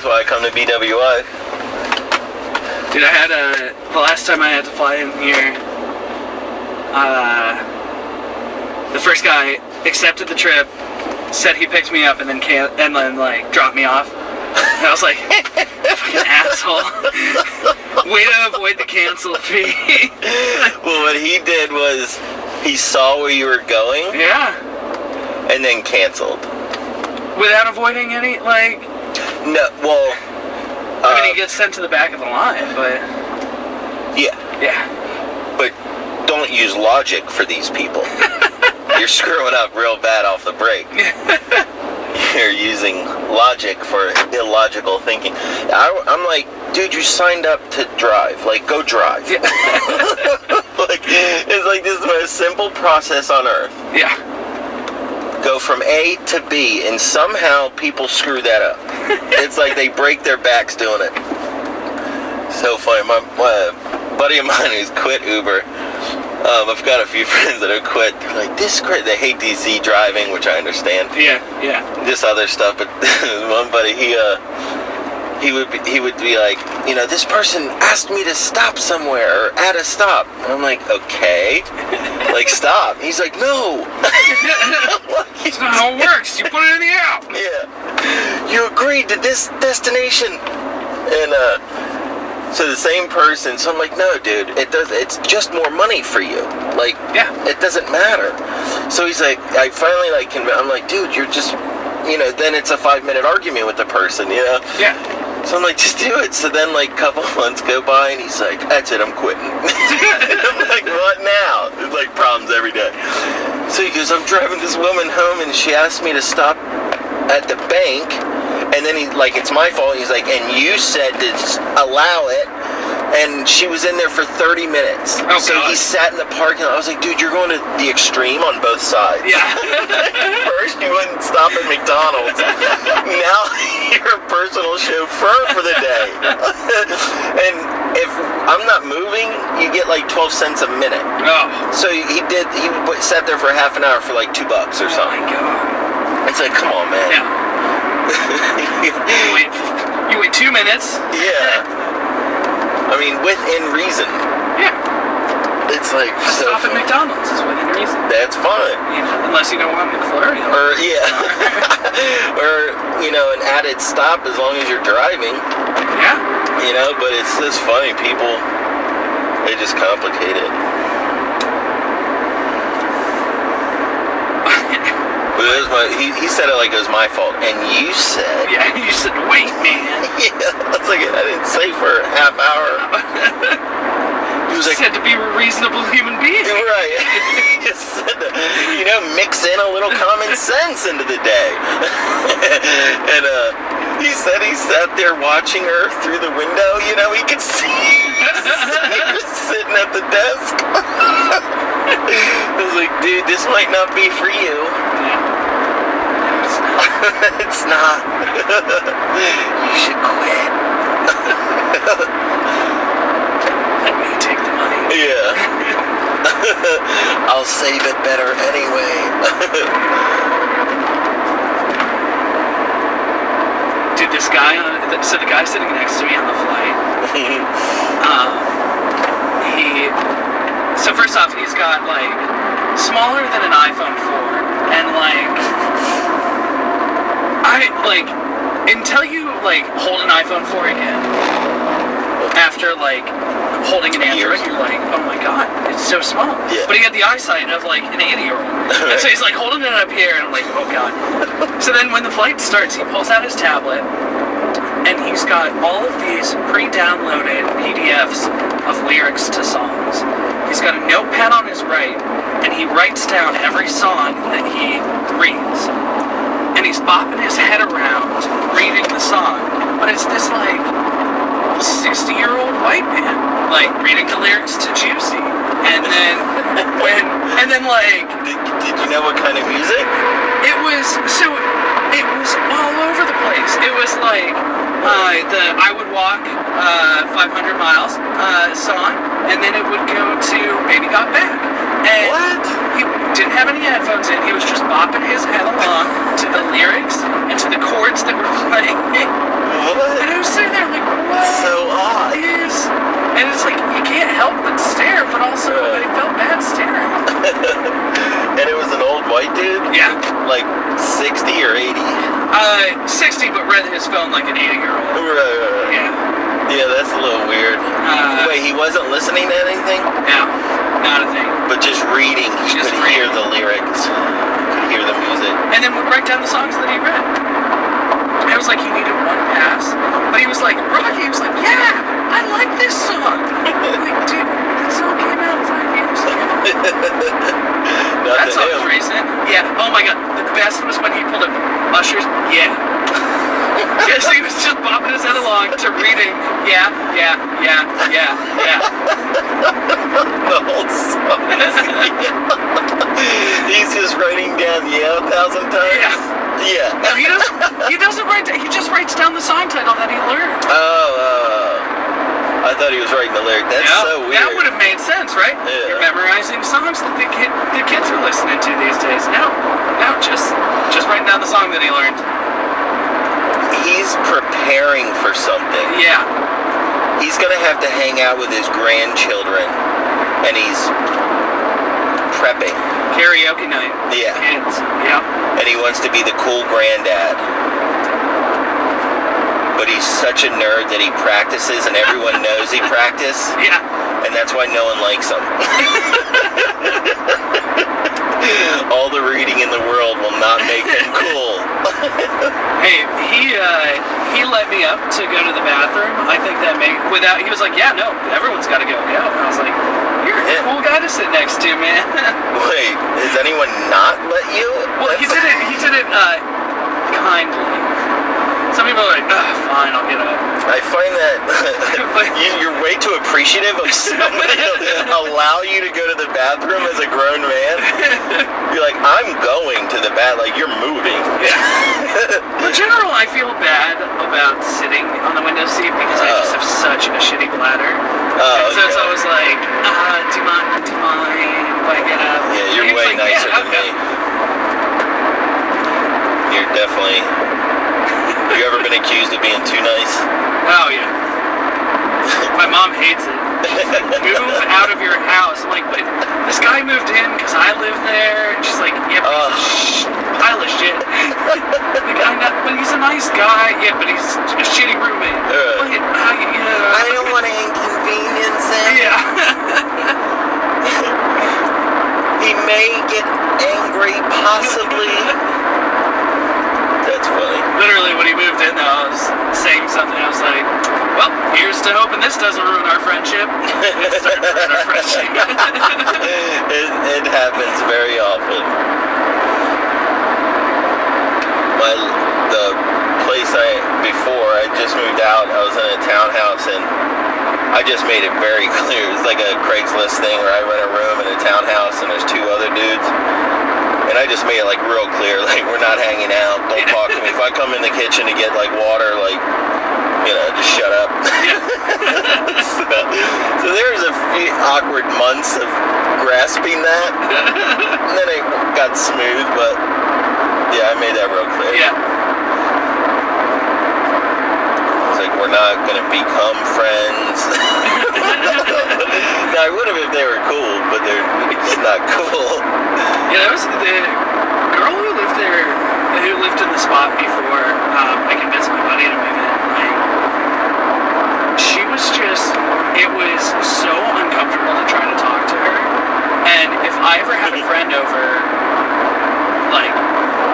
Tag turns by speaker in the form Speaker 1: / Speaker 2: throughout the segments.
Speaker 1: That's why I come to BWI.
Speaker 2: Dude, I had the last time I had to fly in here, the first guy accepted the trip, said he picked me up, and then dropped me off. And I was like, fucking asshole. Way to avoid the cancel fee.
Speaker 1: Well, what he did was he saw where you were going.
Speaker 2: Yeah.
Speaker 1: And then canceled.
Speaker 2: Without avoiding any,
Speaker 1: No, well...
Speaker 2: I mean, he gets sent to the back of the line, but...
Speaker 1: Yeah.
Speaker 2: Yeah.
Speaker 1: But don't use logic for these people. You're screwing up real bad off the break. You're using logic for illogical thinking. I'm like, dude, you signed up to drive. Go drive.
Speaker 2: Yeah.
Speaker 1: It's like this is the most simple process on earth.
Speaker 2: Yeah.
Speaker 1: Go from A to B, and somehow people screw that up. It's like they break their backs doing it. So funny. My buddy of mine who's quit Uber, I've got a few friends that have quit. They're like, this is great. They hate DC driving, which I understand.
Speaker 2: Yeah.
Speaker 1: This other stuff, but one buddy, he would be like, this person asked me to stop somewhere or at a stop. And I'm like, okay, stop. He's like, no.
Speaker 2: That's not how it works. You put it in the app.
Speaker 1: Yeah. You agreed to this destination. And so the same person. So I'm like, no, dude. It's just more money for you.
Speaker 2: Yeah.
Speaker 1: It doesn't matter. So he's like, I finally I'm like, dude, you're just, then it's a 5-minute argument with the person,
Speaker 2: Yeah.
Speaker 1: So I'm like, just do it. So then, a couple months go by, and he's like, that's it, I'm quitting. I'm like, what now? It's problems every day. So he goes, I'm driving this woman home, and she asked me to stop at the bank, and then it's my fault. He's like, and you said to allow it, and she was in there for 30 minutes.
Speaker 2: Oh,
Speaker 1: so
Speaker 2: God.
Speaker 1: he sat in the parking lot. I was like, dude, you're going to the extreme on both sides.
Speaker 2: Yeah.
Speaker 1: First, you wouldn't stop at McDonald's. Now, you're a personal chauffeur for the day. And if I'm not moving, you get 12 cents a minute.
Speaker 2: Oh.
Speaker 1: So he sat there for half an hour for $2 or something.
Speaker 2: Oh, my God.
Speaker 1: It's like, come on, man.
Speaker 2: Yeah. You wait 2 minutes.
Speaker 1: Yeah. I mean, within reason.
Speaker 2: Yeah.
Speaker 1: It's like...
Speaker 2: Stop at McDonald's is within reason.
Speaker 1: That's fine.
Speaker 2: Unless you don't want me to flurry.
Speaker 1: Or, yeah. Or, an added stop as long as you're driving.
Speaker 2: Yeah.
Speaker 1: But it's just funny. People, they just complicate it. But it was he said it like it was my fault. And you said...
Speaker 2: Yeah, you said, wait, man.
Speaker 1: Yeah, it's like, I didn't say for a half hour. He was like...
Speaker 2: said to be a reasonable human being.
Speaker 1: Right. He just said to, mix in a little common sense into the day. And he said he sat there watching her through the window. He could see her sitting at the desk. I was like, dude, this might not be for you. It's not. You should quit.
Speaker 2: Let me take the money.
Speaker 1: Yeah. I'll save it better anyway.
Speaker 2: Dude, this guy, so the guy sitting next to me on the flight, so first off, he's got smaller than an iPhone 4, and until you hold an iPhone 4 again, after holding an Android, you're like, oh my God, it's so small.
Speaker 1: Yeah.
Speaker 2: But he had the eyesight of an 80-year-old. And so he's holding it up here, and I'm like, oh God. So then when the flight starts, he pulls out his tablet, and he's got all of these pre-downloaded PDFs of lyrics to songs. He's got a notepad on his right, and he writes down every song that he reads. And he's bopping his head around reading the song. But it's this 60-year-old white man, reading the lyrics to Juicy. And then
Speaker 1: Did you know what kind of music?
Speaker 2: It was all over the place. It was the I Would Walk 500 Miles song, and then it would go to Baby Got Back. And
Speaker 1: what?
Speaker 2: He didn't have any headphones in. He was just bopping his head along to the lyrics and to the chords that were playing.
Speaker 1: What?
Speaker 2: And it's like, you can't help but stare, but also I felt bad staring.
Speaker 1: And it was an old white dude?
Speaker 2: Yeah.
Speaker 1: Like 60 or 80?
Speaker 2: 60, but read his phone like an 80-year-old.
Speaker 1: Right.
Speaker 2: Yeah.
Speaker 1: Yeah, that's a little weird. Wait, he wasn't listening to anything?
Speaker 2: No, not a thing.
Speaker 1: But just reading, he
Speaker 2: Just
Speaker 1: could hear the lyrics. Could hear the music.
Speaker 2: And then would write down the songs that he read. It was like he needed one pass, but he was like, Rocky, he was like, yeah, I like this song. I'm like, dude, that song came out 5 years ago. That song's recent. Yeah, oh my god, the best was when he pulled up Usher's, yeah. Because he was just bopping his head along to reading, yeah.
Speaker 1: The whole song. He's just writing down 1,000 times? Yeah.
Speaker 2: No, he doesn't write down, he just writes down the song title that he learned.
Speaker 1: I thought he was writing the lyric. That's so weird.
Speaker 2: That would have made sense, right?
Speaker 1: Yeah.
Speaker 2: You're memorizing songs that the kids are listening to these days. No, just writing down the song that he learned.
Speaker 1: He's preparing for something.
Speaker 2: Yeah.
Speaker 1: He's gonna have to hang out with his grandchildren, and he's prepping.
Speaker 2: Karaoke night.
Speaker 1: Yeah.
Speaker 2: Kids. Yeah.
Speaker 1: And he wants to be the cool granddad. But he's such a nerd that he practices, and everyone knows he practices.
Speaker 2: Yeah.
Speaker 1: And that's why no one likes him. All the reading in the world will not make him cool.
Speaker 2: Hey, he let me up to go to the bathroom. I think that he was like, yeah, no, everyone's got to go. And I was like, you're a cool guy to sit next to, man.
Speaker 1: Wait, has anyone not let you?
Speaker 2: Well, he did it kindly. Some people are like, fine, I'll get up.
Speaker 1: I find that you're way too appreciative of somebody to allow you to go to the bathroom as a grown man. You're like, I'm going to the bath, like you're moving.
Speaker 2: Yeah. In general, I feel bad about sitting on the window seat because I just have such a shitty bladder. So it's always like, do you mind if I get up?
Speaker 1: Yeah, you're way nicer than me. You're definitely... You ever been accused of being too nice?
Speaker 2: Oh, yeah. My mom hates it. She's like, move out of your house. I'm like, but this guy moved in because I live there. And she's like, yeah, but he's a pile of shit. But he's a nice guy. Yeah, but he's a shitty roommate.
Speaker 1: I don't want to inconvenience him.
Speaker 2: Yeah.
Speaker 1: He may get angry, possibly. That's funny.
Speaker 2: Literally, when he moved in, though, I was saying something. I was like, well, here's to hoping this doesn't ruin our friendship. It's starting to ruin our friendship.
Speaker 1: It happens very often. The place before I just moved out, I was in a townhouse, and I just made it very clear. It's like a Craigslist thing where I rent a room in a townhouse, and there's 2 other dudes. And I just made it like real clear, like we're not hanging out. Don't talk to me. If I come in the kitchen to get like water, like, just shut up. so there was a few awkward months of grasping that, and then it got smooth. But yeah, I made that real clear.
Speaker 2: Yeah.
Speaker 1: It's like we're not gonna become friends. Now I would have if they were cool, but they're just not cool.
Speaker 2: Yeah, that was the girl who lived there, who lived in the spot before I convinced my buddy to move in. Like, she was just, it was so uncomfortable to try to talk to her. And if I ever had a friend over, like,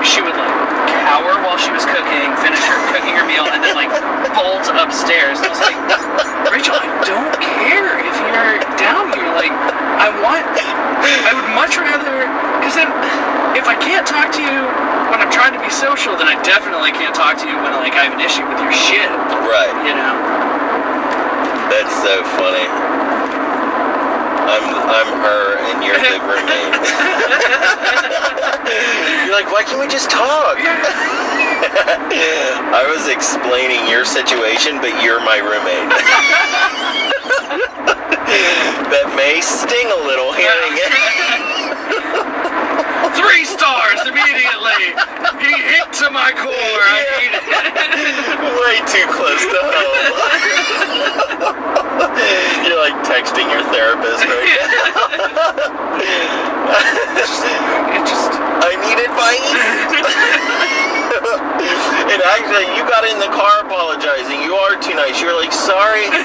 Speaker 2: she would like cower while she was cooking, finish cooking her meal, and then like bolt upstairs. And I was like, Rachel, I don't care if you're down here. Like, I would much rather, because then if I can't talk to you when I'm trying to be social, then I definitely can't talk to you when like I have an issue with your shit.
Speaker 1: Right.
Speaker 2: That's
Speaker 1: so funny. I'm her and you're the roommate. You're like, why can't we just talk? I was explaining your situation, but you're my roommate. That may sting a little hearing it.
Speaker 2: 3 stars immediately. He hit to my core. I hate it.
Speaker 1: Way too close to home. You're like texting your therapist right now.
Speaker 2: It just.
Speaker 1: I need advice. And actually, you got in the car apologizing. You are too nice. You're like, sorry, I'm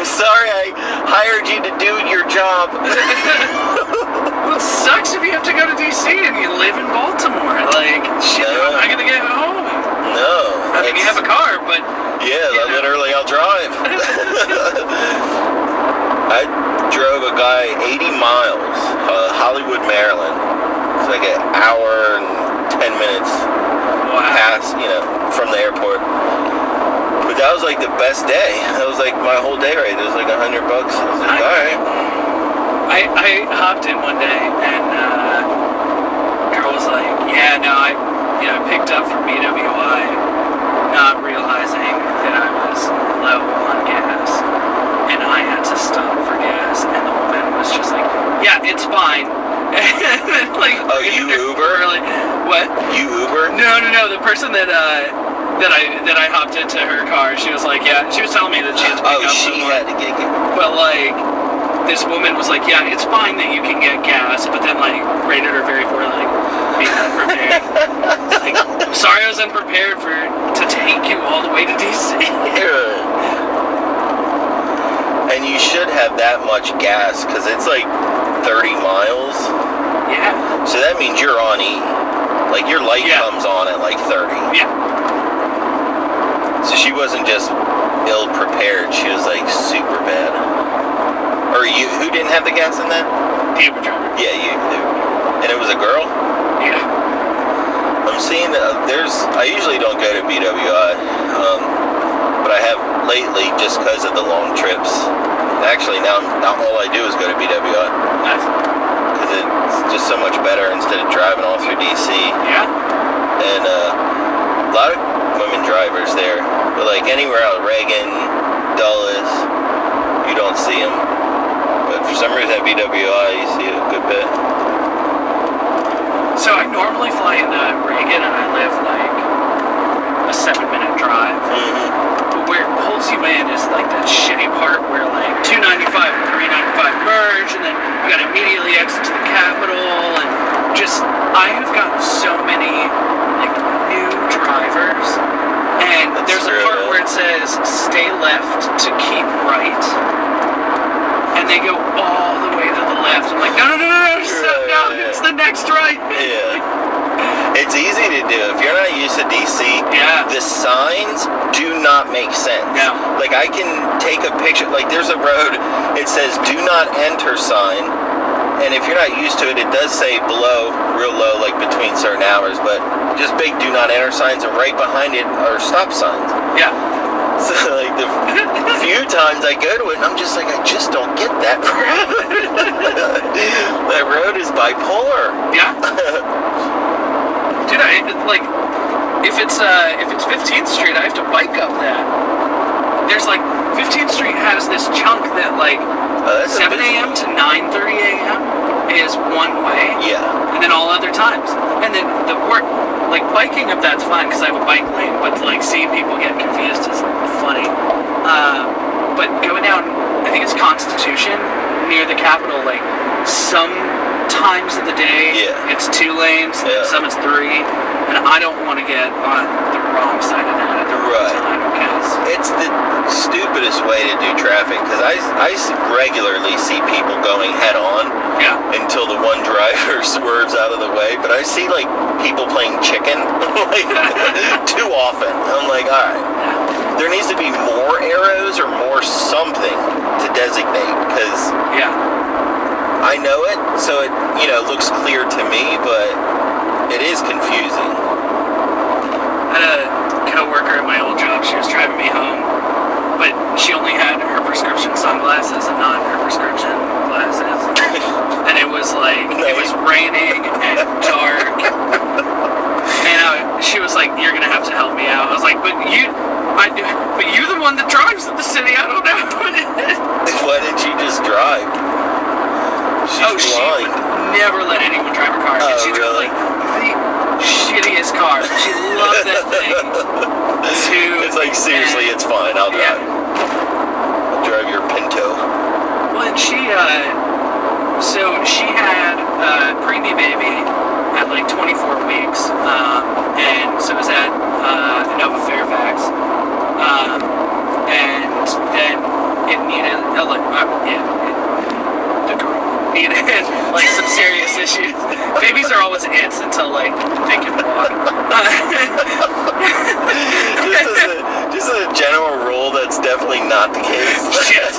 Speaker 1: sorry I hired you to do your job.
Speaker 2: Well, it sucks if you have to go to DC and you live in Baltimore. Like, shit,
Speaker 1: No.
Speaker 2: how am I gonna get home?
Speaker 1: No.
Speaker 2: I mean, you have a car, but
Speaker 1: Yeah,
Speaker 2: you know.
Speaker 1: literally, I'll drive. I drove a guy 80 miles, Hollywood, Maryland. It's like an hour and 10 minutes
Speaker 2: wow.
Speaker 1: past, from the airport. But that was like the best day. That was like my whole day rate. It was like $100. I was like, alright.
Speaker 2: I hopped in one day and girl was like, yeah, no, I picked up from BWI, not realizing that I was low on gas, and I had to stop for gas, and the woman was just like, yeah, it's fine. Like,
Speaker 1: Oh, you Uber?
Speaker 2: Really, what?
Speaker 1: You Uber?
Speaker 2: No. The person that I hopped into her car, she was like, yeah, she was telling me that she had to pick up
Speaker 1: she
Speaker 2: someone.
Speaker 1: had to get it.
Speaker 2: But like, this woman was like, yeah, it's fine that you can get gas, but then like rated her very poorly, like being unprepared. Like, I'm sorry I was unprepared to take you all the way to DC.
Speaker 1: And you should have that much gas, because it's like 30 miles.
Speaker 2: Yeah.
Speaker 1: So that means you're on E. Like, your light
Speaker 2: Yeah.
Speaker 1: comes on at like 30.
Speaker 2: Yeah.
Speaker 1: So she wasn't just ill-prepared, she was like super bad. Or you, who didn't have the gas in that?
Speaker 2: The Uber driver.
Speaker 1: Yeah, you do. And it was a girl?
Speaker 2: Yeah.
Speaker 1: I'm seeing that I usually don't go to BWI, but I have lately just because of the long trips. Actually, now all I do is go to BWI.
Speaker 2: Nice.
Speaker 1: Because it's just so much better instead of driving all through DC.
Speaker 2: Yeah.
Speaker 1: And a lot of women drivers there. But like anywhere else, Reagan, Dulles, you don't see them. But for some reason at BWI, you see it a good bit.
Speaker 2: So I normally fly into Reagan and I live like a 7-minute drive.
Speaker 1: Mm-hmm.
Speaker 2: But where it pulls you in is like that shitty part where like 295 and 395 merge, and then you gotta immediately exit to the Capitol, and just, I have gotten so many like new drivers, and
Speaker 1: That's
Speaker 2: there's
Speaker 1: true,
Speaker 2: a part
Speaker 1: yeah.
Speaker 2: where it says stay left to keep right, and they go all the way to the left. I'm like, no, stop, no, it's the next right.
Speaker 1: Yeah. It's easy to do. If you're not used to DC,
Speaker 2: Yeah.
Speaker 1: the signs do not make sense.
Speaker 2: No.
Speaker 1: Like, I can take a picture, like there's a road, it says do not enter sign, and if you're not used to it, it does say below, real low, like between certain hours, but just big do not enter signs, and right behind it are stop signs.
Speaker 2: Yeah.
Speaker 1: So, like, the few times I go to it, and I'm just like, I just don't get that road. That road is bipolar.
Speaker 2: Yeah. Dude, like, if it's 15th Street, I have to bike up that. There's like, 15th Street has this chunk that like,
Speaker 1: That's a
Speaker 2: 7 a.m. to 9:30 a.m. is one way,
Speaker 1: Yeah.
Speaker 2: and then all other times. And then like biking up that's fine because I have a bike lane, but like seeing people get confused is funny. But going down, I think it's Constitution near the Capitol, like some times of the day it's 2 lanes,
Speaker 1: Yeah.
Speaker 2: some it's 3, and I don't want to get on the wrong side of that at the wrong
Speaker 1: Right.
Speaker 2: time because
Speaker 1: It's the stupidest way to do traffic, because I regularly see people going head on
Speaker 2: yeah.
Speaker 1: until the one driver swerves out of the way, but I see like people playing chicken like too often. I'm like, alright, there needs to be more arrows or more something to designate, because
Speaker 2: Yeah.
Speaker 1: I know it, so it looks clear to me, but it is confusing.
Speaker 2: I had a coworker at my old job. She was driving me home, but she only had her prescription sunglasses and not her prescription glasses. And it was like, it was raining and dark. And she was like, "You're gonna have to help me out." I was like, "But you're the one that drives in the city. I don't know what it is."
Speaker 1: Why didn't she just drive? She's
Speaker 2: She
Speaker 1: blind.
Speaker 2: would never let anyone drive her car.
Speaker 1: Oh,
Speaker 2: And she drove
Speaker 1: really?
Speaker 2: like the shittiest car. She loved that thing.
Speaker 1: It's like, seriously, it's fine, I'll drive.
Speaker 2: Yeah. baby at like 24 weeks, and so it was at Nova Fairfax, and then it needed the girl needed like some serious issues. Babies are always its until like they can walk.
Speaker 1: Just as a general rule, that's definitely not the case.
Speaker 2: Shit.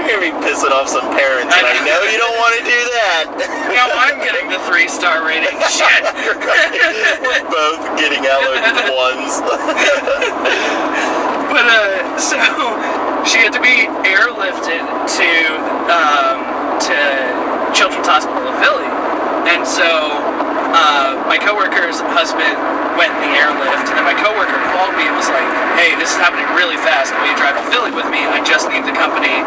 Speaker 1: You're gonna be pissing off some parents, and I know you don't want to do that.
Speaker 2: Now I'm getting the 3-star rating. Shit.
Speaker 1: We're both getting outloaded ones.
Speaker 2: But so she had to be airlifted to Children's Hospital of Philly, and so my coworker's husband went in the airlift, and then my coworker called me and was like, "Hey, this is happening really fast. Will you drive to Philly with me? I just need the company.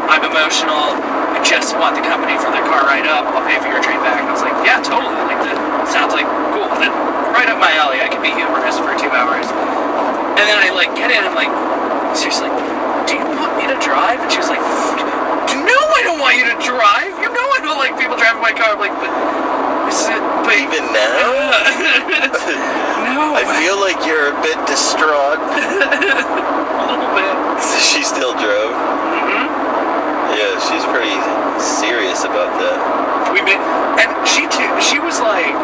Speaker 2: I'm emotional. I just want the company for the car ride up. I'll pay for your train back." And I was like, "Yeah, totally. Like that sounds like cool. That right up my alley. I can be humorous for 2 hours." And then I get in. I'm like, seriously, do you want me to drive? And she was like, "No, I don't want you to drive. You know I don't like people driving my car." I'm like, but
Speaker 1: even now?
Speaker 2: No.
Speaker 1: I feel like you're a bit distraught.
Speaker 2: A little bit.
Speaker 1: She still drove?
Speaker 2: Mm-hmm.
Speaker 1: Yeah, she's pretty serious about that.
Speaker 2: And she was like,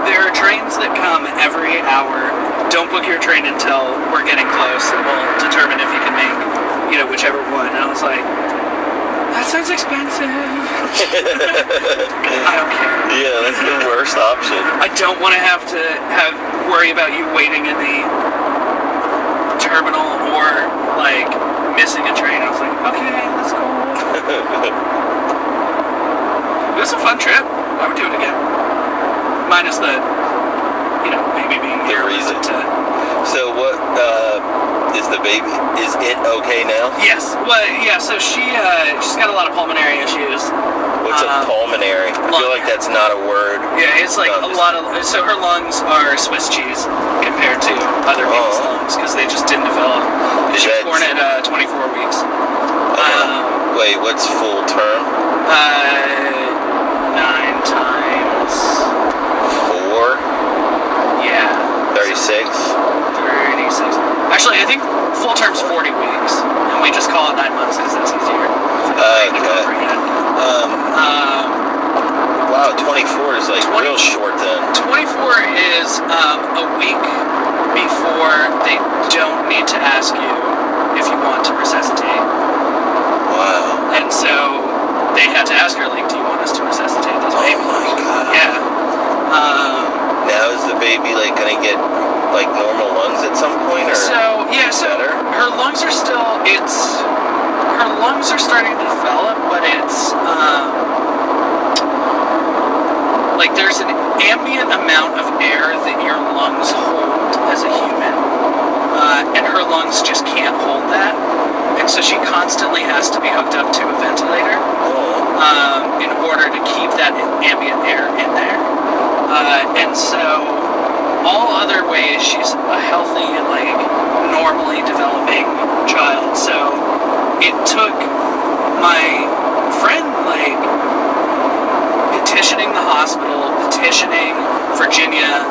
Speaker 2: there are trains that come every hour. Don't book your train until we're getting close, and we'll determine if you can make, whichever one. And I was like, that sounds expensive. I don't care.
Speaker 1: Yeah, that's the worst option.
Speaker 2: I don't want to have worry about you waiting in the terminal or missing a train. I was like, okay, let's go. It was a fun trip. I would do it again. Minus the, maybe being
Speaker 1: The
Speaker 2: here
Speaker 1: reason. So what, is the baby, is it okay now?
Speaker 2: Yes. Well, yeah, so she's got a lot of pulmonary issues.
Speaker 1: What's a pulmonary? I feel like that's not a word.
Speaker 2: Yeah, it's like a lot of, so her lungs are Swiss cheese compared to other people's lungs because they just didn't develop. She was born at 24 weeks.
Speaker 1: Wait, what's full term?
Speaker 2: 9 times
Speaker 1: 4?
Speaker 2: Yeah.
Speaker 1: 36?
Speaker 2: 36. Actually, I think full term's 40 weeks, and we just call it 9 months because that's easier for the brain to comprehend.
Speaker 1: Wow, 24 is real short then.
Speaker 2: 24 is a week before they don't need to ask you if you want to resuscitate.
Speaker 1: Wow.
Speaker 2: And so they had to ask her, do you want us to resuscitate this baby?
Speaker 1: Oh my God.
Speaker 2: Yeah.
Speaker 1: Now is the baby gonna get normal lungs at some point, or
Speaker 2: so
Speaker 1: better?
Speaker 2: her lungs are starting to develop, but it's there's an ambient amount of air that your lungs hold as a human, and her lungs just can't hold that, and so she constantly has to be hooked up to a ventilator in order to keep that ambient air in there, and so all other ways she's a healthy and normally developing child. So it took my friend petitioning the hospital, petitioning Virginia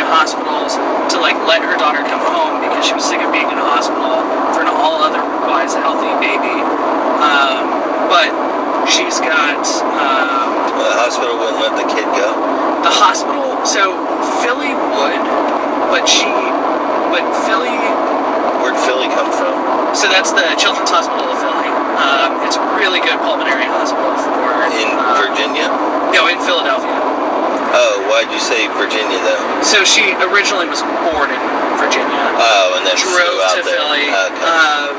Speaker 2: hospitals to let her daughter come home because she was sick of being in a hospital for an all otherwise healthy baby. But she's got
Speaker 1: the hospital wouldn't let the kid go.
Speaker 2: The hospital, so Philly would, but Philly.
Speaker 1: Where'd Philly come from?
Speaker 2: So that's the Children's Hospital of Philly. It's a really good pulmonary hospital for
Speaker 1: in Virginia.
Speaker 2: No, in Philadelphia.
Speaker 1: Oh, why'd you say Virginia though?
Speaker 2: So she originally was born in Virginia.
Speaker 1: Oh, and then
Speaker 2: drove
Speaker 1: out
Speaker 2: to
Speaker 1: there.
Speaker 2: Philly.
Speaker 1: Okay.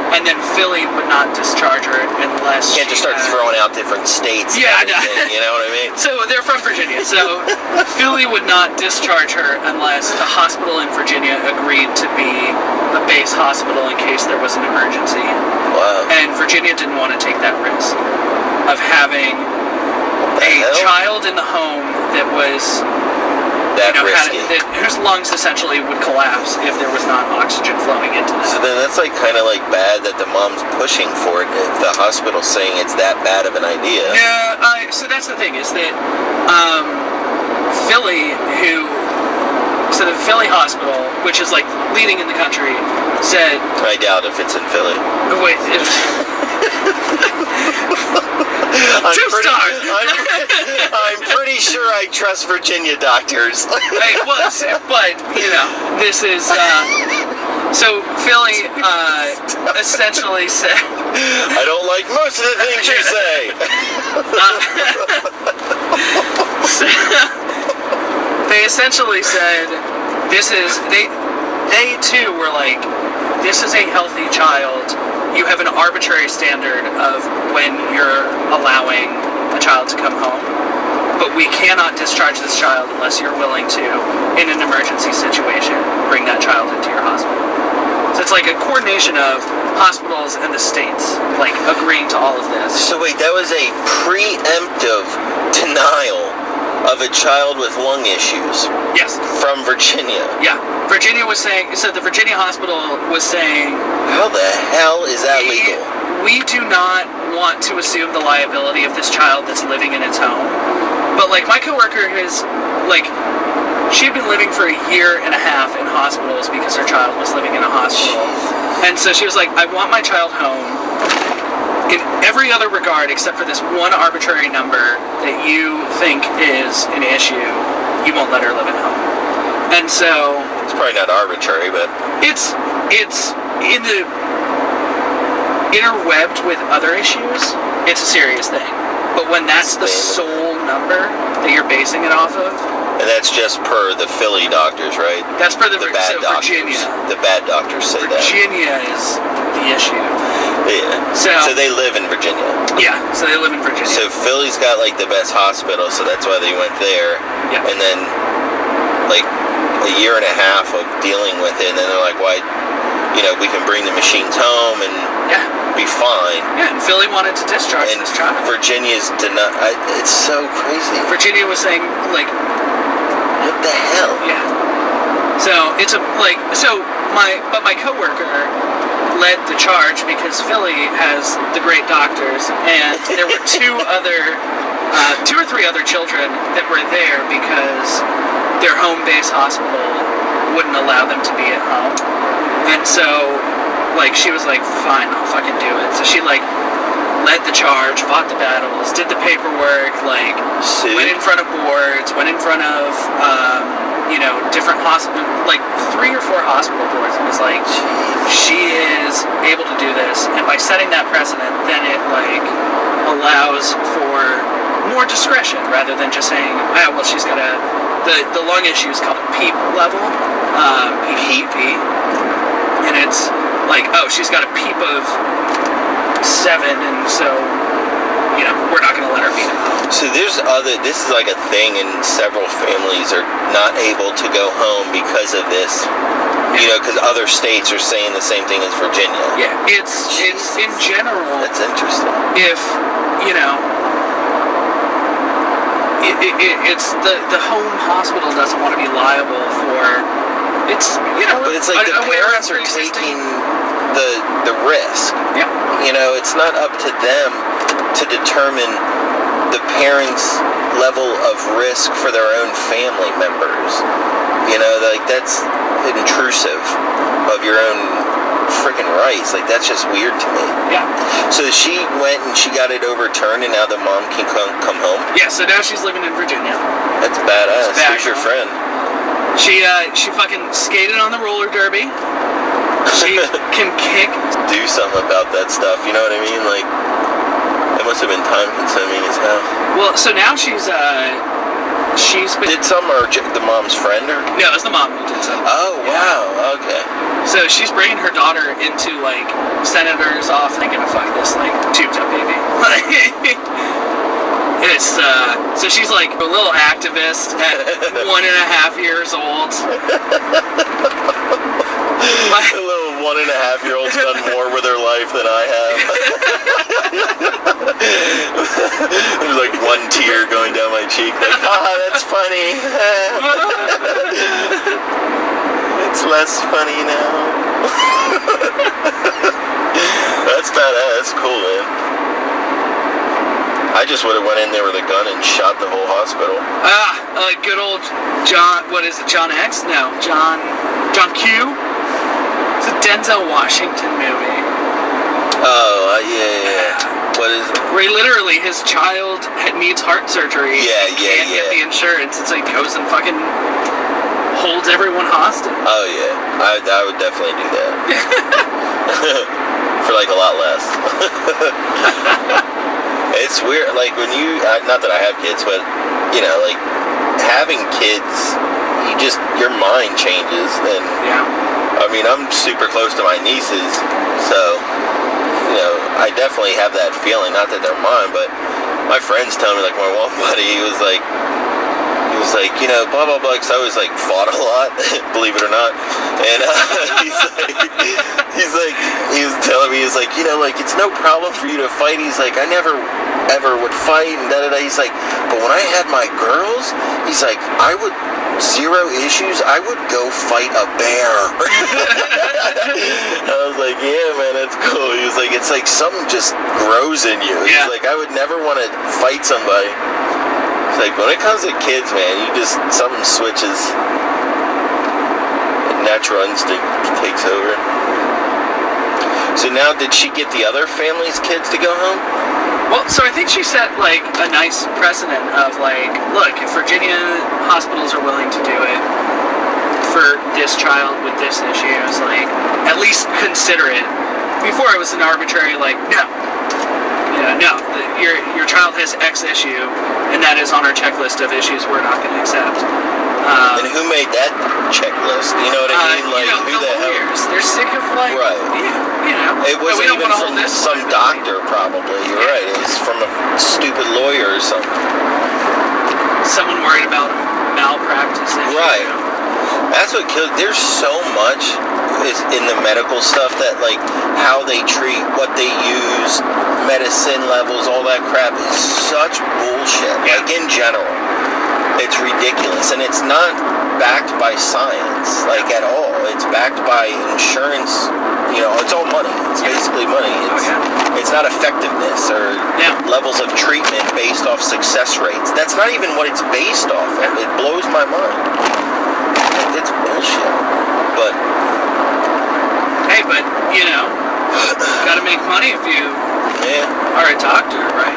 Speaker 2: And then Philly would not discharge her unless
Speaker 1: You can't just start throwing out different states.
Speaker 2: Yeah, I know.
Speaker 1: You know what I mean?
Speaker 2: So they're from Virginia. So Philly would not discharge her unless the hospital in Virginia agreed to be a base hospital in case there was an emergency.
Speaker 1: Wow.
Speaker 2: And Virginia didn't want to take that risk of having a child in the home that was
Speaker 1: That risky.
Speaker 2: whose lungs essentially would collapse if there was not oxygen flowing into them.
Speaker 1: So then that's like kind of like bad that the mom's pushing for it if the hospital's saying it's that bad of an idea.
Speaker 2: Yeah, so that's the thing is that the Philly hospital, which is like leading in the country, said.
Speaker 1: I doubt if it's in Philly.
Speaker 2: Wait. 2 stars.
Speaker 1: I'm pretty sure I trust Virginia doctors.
Speaker 2: Hey, well, but you know, this is so Philly essentially said.
Speaker 1: I don't like most of the things you say.
Speaker 2: They essentially said they too were like, this is a healthy child. You have an arbitrary standard of when you're allowing a child to come home, but we cannot discharge this child unless you're willing to, in an emergency situation, bring that child into your hospital. So it's like a coordination of hospitals and the states, like agreeing to all of this.
Speaker 1: So wait, that was a preemptive denial of a child with lung issues.
Speaker 2: Yes.
Speaker 1: From Virginia.
Speaker 2: Yeah. Virginia was saying, so the Virginia hospital was saying,
Speaker 1: how the hell is that legal?
Speaker 2: We do not want to assume the liability of this child that's living in its home. But like my coworker has, like, she had been living for 1.5 years in hospitals because her child was living in a hospital. And so she was like, I want my child home in every other regard except for this one arbitrary number that you think is an issue. You won't let her live at home. And so
Speaker 1: it's probably not arbitrary, but
Speaker 2: it's in the interwebbed with other issues. It's a serious thing. But when that's the sole number that you're basing it off of,
Speaker 1: and that's just per the Philly doctors, right?
Speaker 2: That's per the
Speaker 1: bad doctors.
Speaker 2: Virginia.
Speaker 1: The bad doctors say
Speaker 2: Virginia is the issue.
Speaker 1: Yeah. So they live in Virginia.
Speaker 2: Yeah. So they live in Virginia.
Speaker 1: So Philly's got like the best hospital, so that's why they went there.
Speaker 2: Yeah.
Speaker 1: And then like 1.5 years of dealing with it, and then they're like, why? You know, we can bring the machines home and be fine.
Speaker 2: Yeah, and Philly wanted to discharge this child.
Speaker 1: Virginia's it's so crazy.
Speaker 2: Virginia was saying, like,
Speaker 1: what the hell?
Speaker 2: Yeah. So it's my coworker led the charge because Philly has the great doctors, and there were 2 or 3 other children that were there because their home-based hospital wouldn't allow them to be at home. And so, like, she was like, fine, I'll fucking do it. So she, like, led the charge, fought the battles, did the paperwork, like, went in front of boards, went in front of, different hospital, like, 3 or 4 hospital boards, and was like, she is able to do this. And by setting that precedent, then it, like, allows for more discretion rather than just saying, oh, well, she's got the lung issue is called a PEEP level, PEEP. And it's like, oh, she's got a PEEP of 7, and so, we're not going to let her be at home.
Speaker 1: So this is like a thing, and several families are not able to go home because of this. Because other states are saying the same thing as Virginia.
Speaker 2: Yeah, it's in general.
Speaker 1: That's interesting.
Speaker 2: If, it's the home hospital doesn't want to be liable for. It's
Speaker 1: but it's like the parents are taking the risk.
Speaker 2: Yeah.
Speaker 1: It's not up to them to determine the parents' level of risk for their own family members. Like that's intrusive of your own freaking rights. Like that's just weird to me.
Speaker 2: Yeah.
Speaker 1: So she went and she got it overturned, and now the mom can come home.
Speaker 2: Yeah. So now she's living in Virginia.
Speaker 1: That's badass. Who's your friend?
Speaker 2: She fucking skated on the roller derby. She can kick.
Speaker 1: Do something about that stuff. You know what I mean? Like, it must have been time consuming as hell.
Speaker 2: Well, so now she's been.
Speaker 1: Did some or the mom's friend or?
Speaker 2: No, it's the mom who did some.
Speaker 1: Oh wow. Okay.
Speaker 2: So she's bringing her daughter into like senators' off thinking, fuck this, like tubed up baby. It's so she's like a little activist at 1.5 years old.
Speaker 1: A little 1.5-year-old's done more with her life than I have. There's like one tear going down my cheek. Like, that's funny. less funny now. That's badass. That's cool, man. I just would have went in there with a gun and shot the whole hospital.
Speaker 2: Good old John. What is it? John X? No, John Q. It's a Denzel Washington movie.
Speaker 1: Oh, yeah. What is it?
Speaker 2: Where literally his child needs heart surgery.
Speaker 1: Yeah,
Speaker 2: and can't get the insurance, and so he goes and fucking holds everyone hostage.
Speaker 1: Oh yeah, I would definitely do that. For like a lot less. It's weird, like when you, not that I have kids, but you know, like having kids, your mind changes. And
Speaker 2: yeah.
Speaker 1: I mean, I'm super close to my nieces, so you know, I definitely have that feeling. Not that they're mine, but my friends tell me, like my one buddy, he was like, you know, blah blah blah, because I always like fought a lot, believe it or not. And he was telling me, he's like, you know, like it's no problem for you to fight. He's like, I never ever would fight and da da da. He's like, but when I had my girls, he's like, I would zero issues. I would go fight a bear. I was like, yeah, man, that's cool. He was like, it's like something just grows in you. He's like, I would never want to fight somebody. It's like, when it comes to kids, man, something switches. Natural instinct takes over. So now, did she get the other family's kids to go home?
Speaker 2: Well, so I think she set, like, a nice precedent of, like, look, if Virginia hospitals are willing to do it for this child with this issue, it's like, at least consider it. Before it was an arbitrary, like, no. Your child has X issue, and that is on our checklist of issues we're not going to accept.
Speaker 1: And who made that checklist? You know what I mean? Like,
Speaker 2: who the lawyers. They're sick of, like,
Speaker 1: right. It wasn't even from some doctor, probably. You're right. It was from a stupid lawyer or something.
Speaker 2: Someone worried about malpractice.
Speaker 1: Right. That's what kills. There's so much in the medical stuff that, like, how they treat, what they use, medicine levels, all that crap is such bullshit.
Speaker 2: Yeah.
Speaker 1: Like, in general. It's ridiculous, and it's not backed by science, like, at all. It's backed by insurance. You know, it's all money. It's basically money. It's not effectiveness or levels of treatment based off success rates. That's not even what it's based off of. It blows my mind. It's bullshit. But
Speaker 2: hey, you know, gotta make money if you are a doctor, right?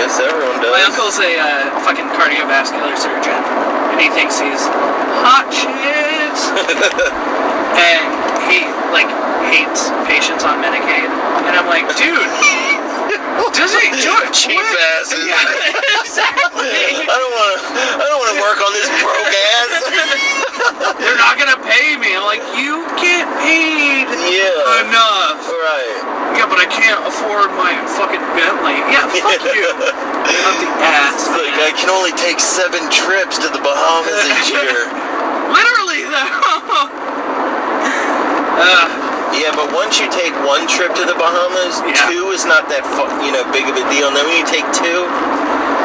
Speaker 1: Yes, everyone does.
Speaker 2: My uncle's a fucking cardiovascular surgeon, and he thinks he's hot shit. And he, like, hates patients on Medicaid. And I'm like, dude, does he do it?
Speaker 1: Cheap asses.
Speaker 2: Yeah, exactly.
Speaker 1: I don't want to work on this broke ass.
Speaker 2: They're not gonna pay me. I'm like, you get paid enough.
Speaker 1: Right.
Speaker 2: Yeah, but I can't afford my fucking Bentley. Yeah, fuck you. Up the ass.
Speaker 1: Like, I can only take 7 trips to the Bahamas each year.
Speaker 2: Literally, though.
Speaker 1: Yeah, but once you take 1 trip to the Bahamas, 2 is not that big of a deal. And then when you take 2,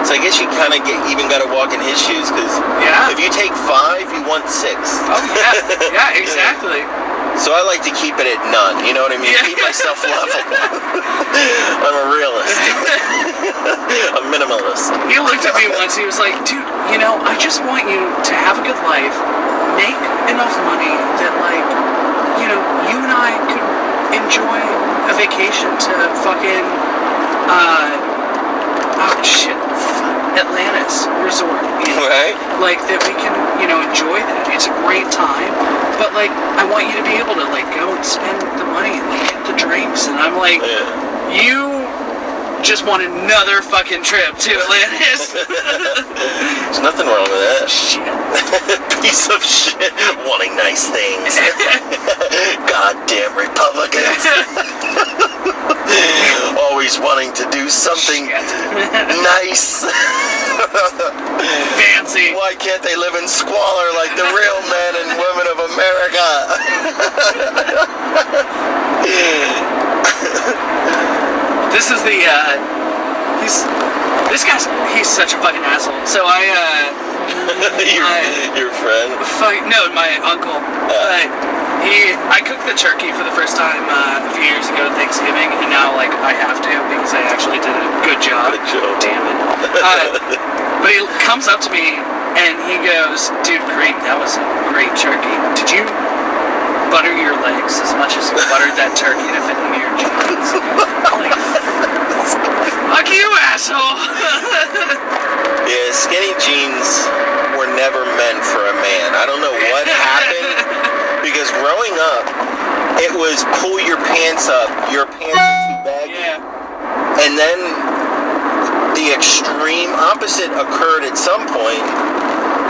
Speaker 1: so I guess you kind of even got to walk in his shoes, because if you take 5, you want 6.
Speaker 2: Oh yeah, exactly.
Speaker 1: So I like to keep it at none. You know what I mean? Keep myself level. I'm a realist. A minimalist.
Speaker 2: He looked at me once. He was like, "Dude, you know, I just want you to have a good life, make enough money that, like, you know, you and I could enjoy a vacation to fucking Atlantis resort, you know?
Speaker 1: Right?
Speaker 2: Like, that we can, you know, enjoy that. It's a great time, but, like, I want you to be able to, like, go and spend the money and, like, get the drinks." And I'm like, you just want another fucking trip to Atlantis.
Speaker 1: There's nothing wrong with that.
Speaker 2: Shit.
Speaker 1: Piece of shit. Wanting nice things. Goddamn Republicans. Always wanting to do something nice.
Speaker 2: Fancy.
Speaker 1: Why can't they live in squalor like the real men and women of America?
Speaker 2: This is the, he's such a fucking asshole. So
Speaker 1: Your friend?
Speaker 2: No, my uncle. I cooked the turkey for the first time a few years ago at Thanksgiving, and now like I have to because I actually did a good job.
Speaker 1: Good job.
Speaker 2: Damn it. But he comes up to me and he goes, "Dude, great, that was a great turkey. Did you butter your legs as much as you buttered that turkey to fit into your jeans?" I'm like, fuck you, asshole.
Speaker 1: Yeah, skinny jeans were never meant for a man. I don't know what happened, because growing up, it was pull your pants up, your pants are too baggy.
Speaker 2: Yeah.
Speaker 1: And then the extreme opposite occurred at some point,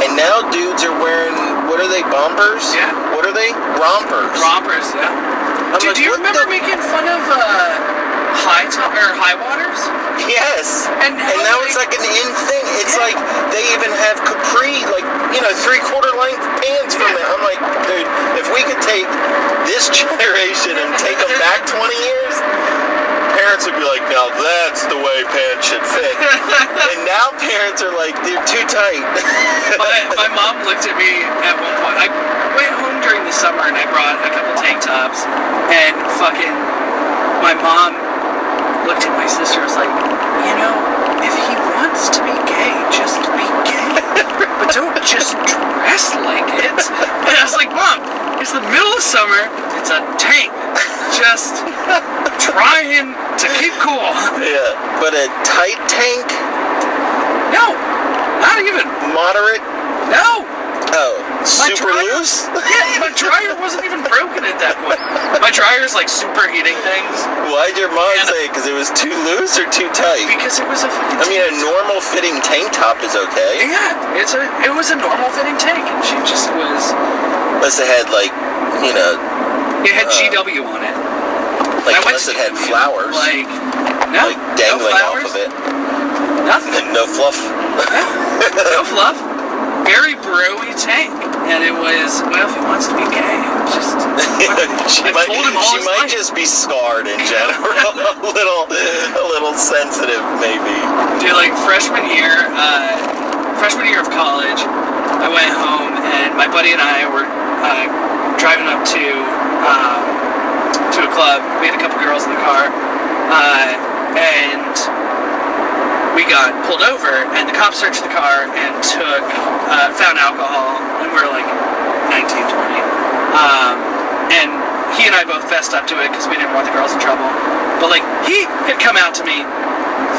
Speaker 1: and now dudes are wearing, what are they, bombers?
Speaker 2: Yeah.
Speaker 1: What are they? Rompers.
Speaker 2: Rompers, yeah.
Speaker 1: I'm
Speaker 2: Dude,
Speaker 1: like,
Speaker 2: do you
Speaker 1: what
Speaker 2: remember
Speaker 1: the-
Speaker 2: making fun of high waters?
Speaker 1: Yes.
Speaker 2: And
Speaker 1: now it's like an in thing. It's like they even have capri, like, 3/4 length pants from it. I'm like, dude, if we could take this generation and take them back 20 years, parents would be like, now that's the way pants should fit. And now parents are like, they're too tight.
Speaker 2: My mom looked at me at one point. I went home during the summer and I brought a couple tank tops, and fucking my mom looked at my sister and was like, if he wants to be gay, just be gay. But don't just dress like it. And I was like, Mom, it's the middle of summer, it's a tank. Just trying to keep cool.
Speaker 1: Yeah, but a tight tank?
Speaker 2: No, not even.
Speaker 1: Moderate?
Speaker 2: No.
Speaker 1: Oh,
Speaker 2: My
Speaker 1: super
Speaker 2: dryer-
Speaker 1: loose?
Speaker 2: Yeah, my dryer wasn't even broken at that point. My dryer's like superheating things
Speaker 1: Why'd your mom
Speaker 2: And-
Speaker 1: say? Because it was too loose or too tight?
Speaker 2: because it was a fucking.
Speaker 1: I mean, a normal fitting tank top is okay.
Speaker 2: Yeah, it was a normal fitting tank, and she just was.
Speaker 1: Unless it had, like,
Speaker 2: It had GW on it.
Speaker 1: like,
Speaker 2: I went
Speaker 1: unless
Speaker 2: to
Speaker 1: it had
Speaker 2: GW,
Speaker 1: flowers.
Speaker 2: Like no,
Speaker 1: like dangling
Speaker 2: no flowers,
Speaker 1: off of it.
Speaker 2: Nothing.
Speaker 1: No fluff.
Speaker 2: No fluff. Very broy tank, and it was. Well, if he wants to be gay, just.
Speaker 1: she
Speaker 2: I've
Speaker 1: might,
Speaker 2: told him all
Speaker 1: she
Speaker 2: his
Speaker 1: might
Speaker 2: life.
Speaker 1: just be scarred in general. a little sensitive, maybe.
Speaker 2: Dude, like freshman year of college, I went home and my buddy and I were driving up to a club. We had a couple girls in the car, and we got pulled over, and the cops searched the car and found alcohol, and we were like 19, 20. And he and I both fessed up to it because we didn't want the girls in trouble. But like, he had come out to me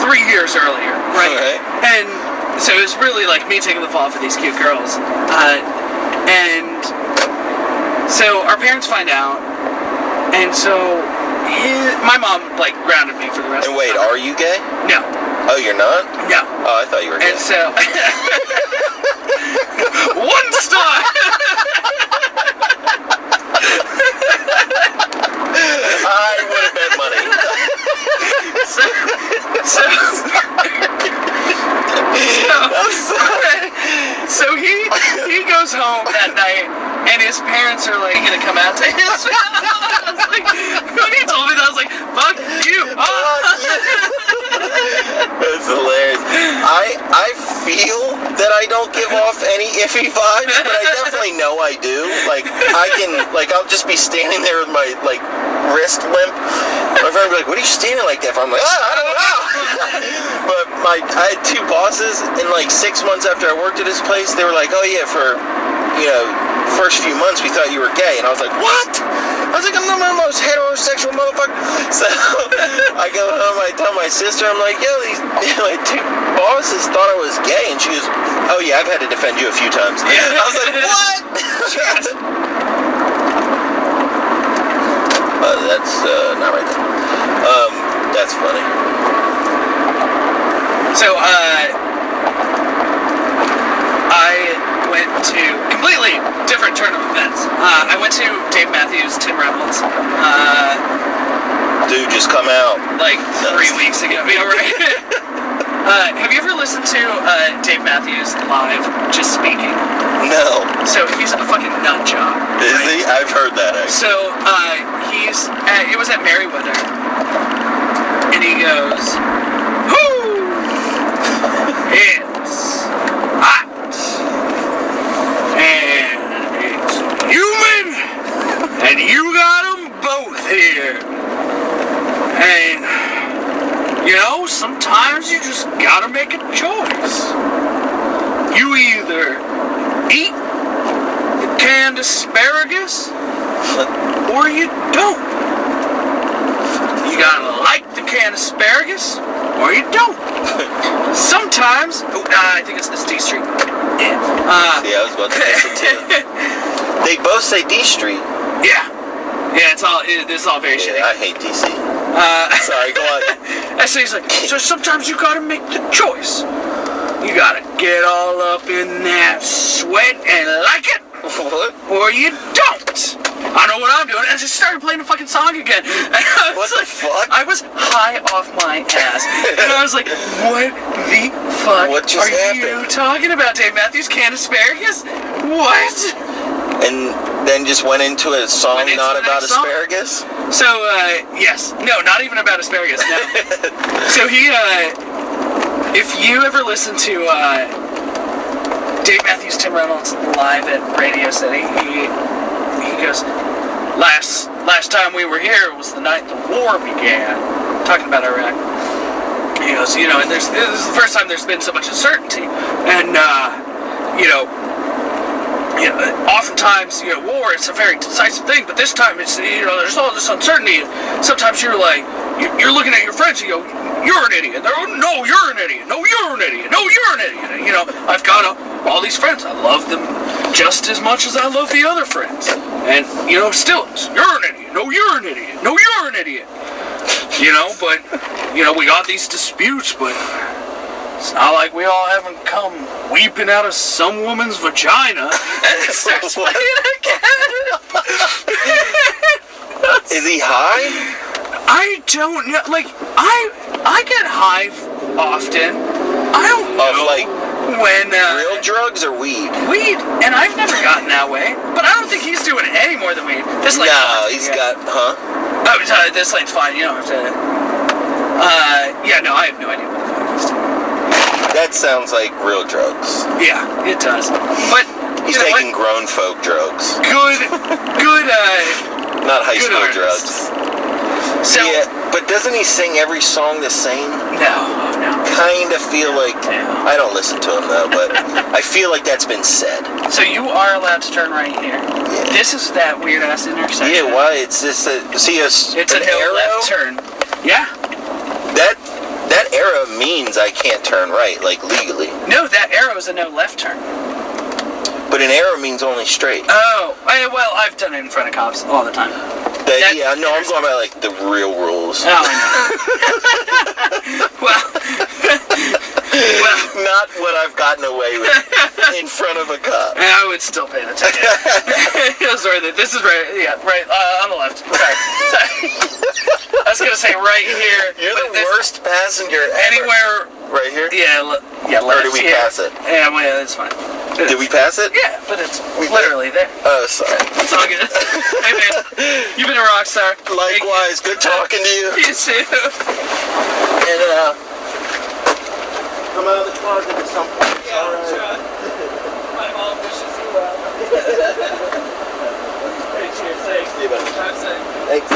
Speaker 2: 3 years earlier, right?
Speaker 1: Alright.
Speaker 2: And so it was really like me taking the fall for these cute girls. And so our parents find out, and so my mom like grounded me for the rest
Speaker 1: And
Speaker 2: of the
Speaker 1: wait,
Speaker 2: summer.
Speaker 1: are you gay?
Speaker 2: No.
Speaker 1: Oh, you're not?
Speaker 2: No.
Speaker 1: Oh, I thought you were gay.
Speaker 2: And so, 1 star.
Speaker 1: I would have bet money.
Speaker 2: So he goes home that night, and his parents are like gonna come out to his house. I was like, when he told me that, I was like, fuck you.
Speaker 1: That's hilarious. I feel that I don't give off any iffy vibes, but I definitely know I do. Like, I'll just be standing there with my, like, wrist limp. My friend would be like, what are you standing like that for? I'm like, I don't know. But I had 2 bosses, and like 6 months after I worked at his place, they were like, oh yeah, for, first few months we thought you were gay. And I was like, what? I was like, I'm not the most heterosexual motherfucker. So I go home, I tell my sister, I'm like, yo, these my 2 bosses thought I was gay. And she goes, oh yeah, I've had to defend you a few times. I was like, what? That's not right there. That's funny.
Speaker 2: So, I went to completely different turn of events. I went to Dave Matthews, Tim Reynolds,
Speaker 1: Dude, just come out.
Speaker 2: like 3 weeks ago. Yeah, right. Have you ever listened to Dave Matthews live, just speaking?
Speaker 1: No.
Speaker 2: So he's a fucking nut job.
Speaker 1: Is
Speaker 2: right?
Speaker 1: he? I've heard that actually.
Speaker 2: So it was at Merriweather, and he goes, "Whoo! It's hot asparagus or you don't. You gotta like the canned asparagus or you don't. Sometimes, I think it's D Street. Yeah.
Speaker 1: Yeah, I was about to say it too. They both say D Street.
Speaker 2: Yeah. Yeah, this is all very shitty.
Speaker 1: I hate DC. Sorry, go on.
Speaker 2: And so he's like, so sometimes you gotta make the choice. You gotta get all up in that sweat and like it,
Speaker 1: What?
Speaker 2: or you don't. I know what I'm doing. And I just started playing the fucking song again.
Speaker 1: What the fuck?
Speaker 2: I was high off my ass. And I was like, what the fuck
Speaker 1: What just
Speaker 2: are you
Speaker 1: happened?
Speaker 2: talking about, Dave Matthews? Canned asparagus? What?
Speaker 1: And then just went into a song
Speaker 2: Went into
Speaker 1: not
Speaker 2: the
Speaker 1: about
Speaker 2: next song?
Speaker 1: asparagus?
Speaker 2: So, yes. No, not even about asparagus. No. So he, if you ever listen to Dave Matthews, Tim Reynolds live at Radio City, he goes, last time we were here was the night the war began. Talking about Iraq. He goes, and this is the first time there's been so much uncertainty. And, oftentimes, war is a very decisive thing, but this time it's, there's all this uncertainty. Sometimes you're like, you're looking at your friends and you go, you're an idiot. No, you're an idiot. No, you're an idiot. No, you're an idiot. I've got all these friends. I love them just as much as I love the other friends. And, still, you're an idiot. No, you're an idiot. No, you're an idiot. But, we got these disputes, but it's not like we all haven't come weeping out of some woman's vagina. And it starts playing again.
Speaker 1: Is he high?
Speaker 2: I don't know. Like, I get high often. I don't know.
Speaker 1: Of like
Speaker 2: when
Speaker 1: real drugs or weed?
Speaker 2: weed, and I've never gotten that way. But I don't think he's doing it any more than weed. This lane's
Speaker 1: No,
Speaker 2: fine.
Speaker 1: he's
Speaker 2: Yeah.
Speaker 1: got, huh?
Speaker 2: Oh, this lane's fine. You don't have to. No, I have no idea what the fuck he's doing.
Speaker 1: That sounds like real drugs.
Speaker 2: Yeah, it does. But
Speaker 1: He's taking grown folk drugs,
Speaker 2: good.
Speaker 1: not high
Speaker 2: Good
Speaker 1: school
Speaker 2: artist.
Speaker 1: drugs.
Speaker 2: So
Speaker 1: Yeah, but doesn't he sing every song the same?
Speaker 2: no.
Speaker 1: Kind of feel like,
Speaker 2: Yeah.
Speaker 1: I don't listen to him though, but I feel like that's been said.
Speaker 2: So you are allowed to turn right here.
Speaker 1: Yeah.
Speaker 2: This is that weird ass intersection.
Speaker 1: Yeah, why? It's just
Speaker 2: It's
Speaker 1: an
Speaker 2: a no
Speaker 1: arrow?
Speaker 2: left turn. Yeah.
Speaker 1: That arrow means I can't turn right, like legally.
Speaker 2: No, that arrow is a no left turn.
Speaker 1: But an arrow means only straight.
Speaker 2: Oh, well, I've done it in front of cops all the time.
Speaker 1: Yeah, no, I'm going by like the real rules.
Speaker 2: Oh, I know. well,
Speaker 1: Not what I've gotten away with in front of a cop.
Speaker 2: I would still pay the ticket. Sorry, this is right. Yeah, right on the left. Sorry. I was gonna say right here.
Speaker 1: You're
Speaker 2: but
Speaker 1: the worst passenger ever.
Speaker 2: Anywhere.
Speaker 1: Right here?
Speaker 2: Yeah,
Speaker 1: Or
Speaker 2: left
Speaker 1: did we
Speaker 2: here.
Speaker 1: pass it?
Speaker 2: Yeah, well, it's fine.
Speaker 1: Did we pass it?
Speaker 2: Yeah, but it's
Speaker 1: We did?
Speaker 2: literally there.
Speaker 1: Oh, sorry.
Speaker 2: It's all good. Hey, man, you've been a rock star.
Speaker 1: Likewise, good talking to you.
Speaker 2: You too.
Speaker 1: And, come out of the closet at some point. It's all right.
Speaker 2: My mom wishes you well. Cheers, thanks.
Speaker 1: See you, buddy.
Speaker 2: Drive safe.
Speaker 1: Thanks.